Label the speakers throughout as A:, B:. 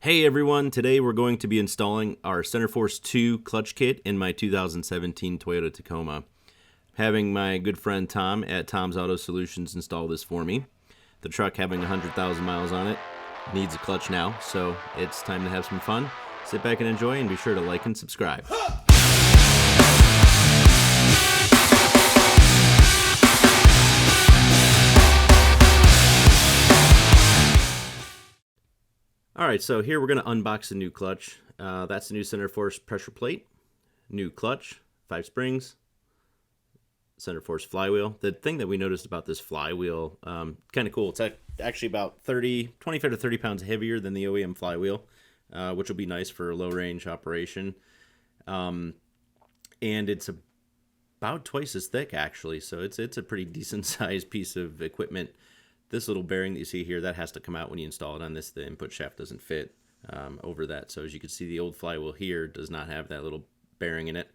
A: Hey everyone, today we're going to be installing our Centerforce 2 clutch kit in my 2017 Toyota Tacoma. Having my good friend Tom at Tom's Auto Solutions install this for me. The truck, having 100,000 miles on it, needs a clutch now, so it's time to have some fun. Sit back and enjoy, and be sure to like and subscribe. Alright, so here we're going to unbox the new clutch. That's the new Centerforce pressure plate, new clutch, 5 springs, Centerforce flywheel. The thing that we noticed about this flywheel, kind of cool, it's actually about 25 to 30 pounds heavier than the OEM flywheel, which will be nice for a low-range operation. And it's about twice as thick, actually, so it's a pretty decent-sized piece of equipment. This little bearing that you see here, that has to come out when you install it on this. The input shaft doesn't fit over that. So as you can see, the old flywheel here does not have that little bearing in it.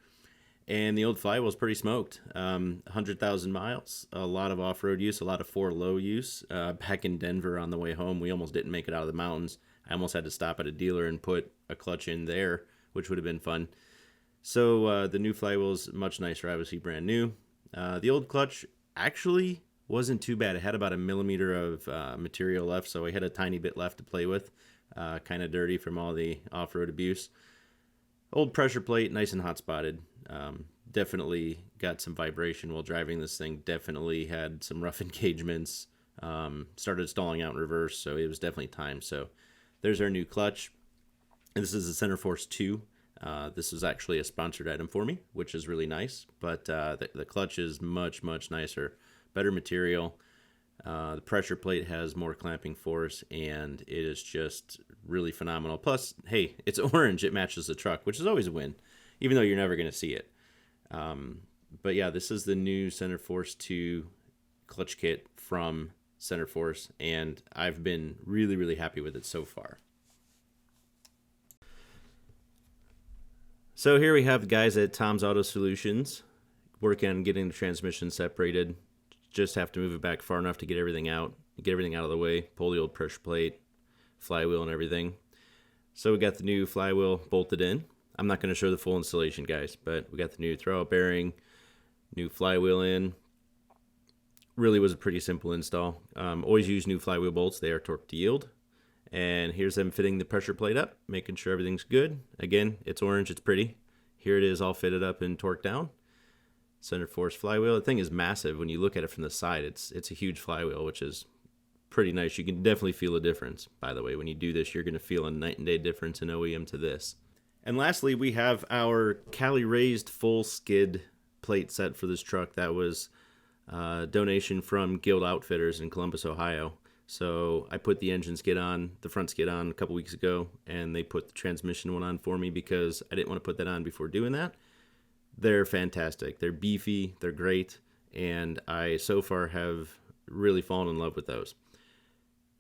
A: And the old flywheel is pretty smoked. 100,000 miles, a lot of off-road use, a lot of 4-low use. Back in Denver on the way home, we almost didn't make it out of the mountains. I almost had to stop at a dealer and put a clutch in there, which would have been fun. So the new flywheel is much nicer, obviously brand new. The old clutch actually wasn't too bad. It had about 1 millimeter of material left, so I had a tiny bit left to play with. Kind of dirty from all the off-road abuse. Old pressure plate, nice and hot spotted. Definitely got some vibration while driving this thing. Definitely had some rough engagements. Started stalling out in reverse, so it was definitely time. So there's our new clutch. And this is the Centerforce 2. This was actually a sponsored item for me, which is really nice. But the clutch is much, much nicer. Better material. The pressure plate has more clamping force, and it is just really phenomenal. Plus, hey, it's orange. It matches the truck, which is always a win, even though you're never going to see it. But yeah, this is the new Centerforce 2 clutch kit from Centerforce, and I've been really, really happy with it so far. So here we have the guys at Tom's Auto Solutions working on getting the transmission separated. Just have to move it back far enough to get everything out of the way, pull the old pressure plate, flywheel, and everything. So we got the new flywheel bolted in. I'm not going to show the full installation, guys, but we got the new throwout bearing, new flywheel in. Really was a pretty simple install. Always use new flywheel bolts. They are torque to yield. And here's them fitting the pressure plate up, making sure everything's good. Again, it's orange, it's pretty. Here it is all fitted up and torqued down. Centerforce flywheel. The thing is massive. When you look at it from the side, it's a huge flywheel, which is pretty nice. You can definitely feel a difference, by the way. When you do this, you're going to feel a night and day difference in OEM to this. And lastly, we have our Cali raised full skid plate set for this truck. That was a donation from Guild Outfitters in Columbus, Ohio. So I put the engine skid on, the front skid on a couple weeks ago, and they put the transmission one on for me because I didn't want to put that on before doing that. They're fantastic. They're beefy. They're great. And I, so far, have really fallen in love with those.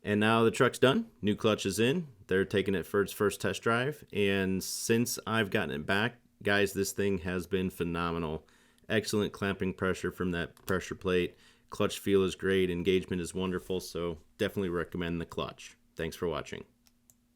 A: And now the truck's done. New clutch is in. They're taking it for its first test drive. And since I've gotten it back, guys, this thing has been phenomenal. Excellent clamping pressure from that pressure plate. Clutch feel is great. Engagement is wonderful. So definitely recommend the clutch. Thanks for watching.